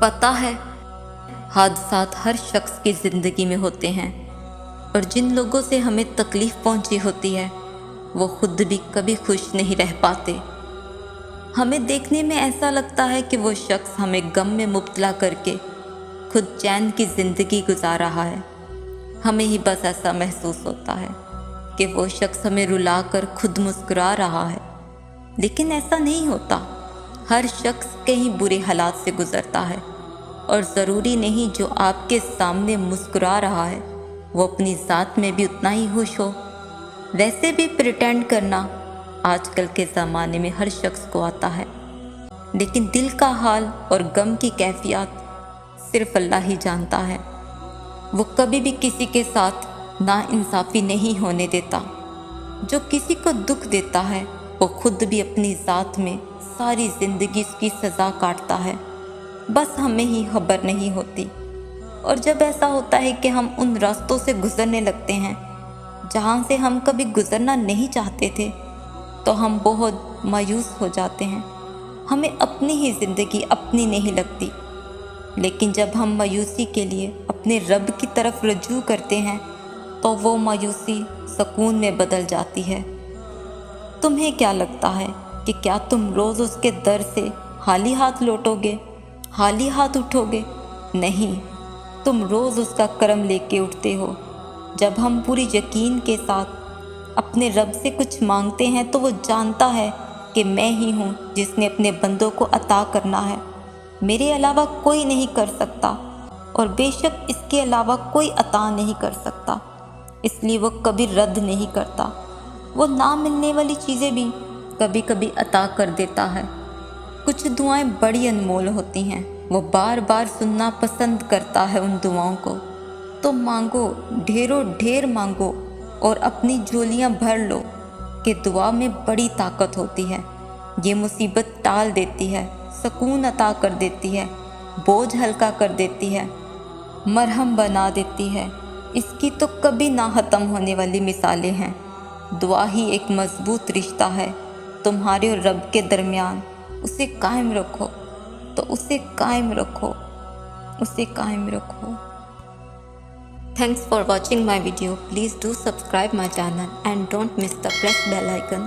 पता है, हादसात हर शख्स की ज़िंदगी में होते हैं और जिन लोगों से हमें तकलीफ़ पहुंची होती है वो खुद भी कभी खुश नहीं रह पाते। हमें देखने में ऐसा लगता है कि वो शख्स हमें गम में मुब्तला करके खुद चैन की ज़िंदगी गुजार रहा है। हमें ही बस ऐसा महसूस होता है कि वो शख्स हमें रुलाकर खुद मुस्कुरा रहा है, लेकिन ऐसा नहीं होता। हर शख्स कहीं बुरे हालात से गुज़रता है और ज़रूरी नहीं जो आपके सामने मुस्कुरा रहा है वो अपनी ज़ात में भी उतना ही खुश हो। वैसे भी प्रिटेंड करना आजकल के ज़माने में हर शख्स को आता है, लेकिन दिल का हाल और गम की कैफियत सिर्फ अल्लाह ही जानता है। वो कभी भी किसी के साथ नाइंसाफ़ी नहीं होने देता। जो किसी को दुख देता है वो खुद भी अपनी ज़ात में सारी ज़िंदगी इसकी सज़ा काटता है, बस हमें ही खबर नहीं होती। और जब ऐसा होता है कि हम उन रास्तों से गुज़रने लगते हैं जहाँ से हम कभी गुज़रना नहीं चाहते थे, तो हम बहुत मायूस हो जाते हैं। हमें अपनी ही ज़िंदगी अपनी नहीं लगती। लेकिन जब हम मायूसी के लिए अपने रब की तरफ रजू करते हैं तो वो मायूसी सुकून में बदल जाती है। तुम्हें क्या लगता है कि क्या तुम रोज़ उसके दर से खाली हाथ लौटोगे, खाली हाथ उठोगे? नहीं, तुम रोज़ उसका करम लेके उठते हो। जब हम पूरी यकीन के साथ अपने रब से कुछ मांगते हैं तो वो जानता है कि मैं ही हूँ जिसने अपने बंदों को अता करना है। मेरे अलावा कोई नहीं कर सकता और बेशक इसके अलावा कोई अता नहीं कर सकता, इसलिए वो कभी रद्द नहीं करता। वो ना मिलने वाली चीज़ें भी कभी कभी अता कर देता है। कुछ दुआएं बड़ी अनमोल होती हैं, वो बार बार सुनना पसंद करता है उन दुआओं को। तो मांगो, ढेरों ढेर मांगो और अपनी झोलियां भर लो कि दुआ में बड़ी ताकत होती है। ये मुसीबत टाल देती है, सुकून अता कर देती है, बोझ हल्का कर देती है, मरहम बना देती है। इसकी तो कभी ना ख़त्म होने वाली मिसालें हैं। दुआ ही एक मजबूत रिश्ता है तुम्हारे और रब के दरमियान। उसे कायम रखो, तो उसे कायम रखो, उसे कायम रखो। Thanks for watching my video. Please do subscribe my channel and don't miss the press bell icon.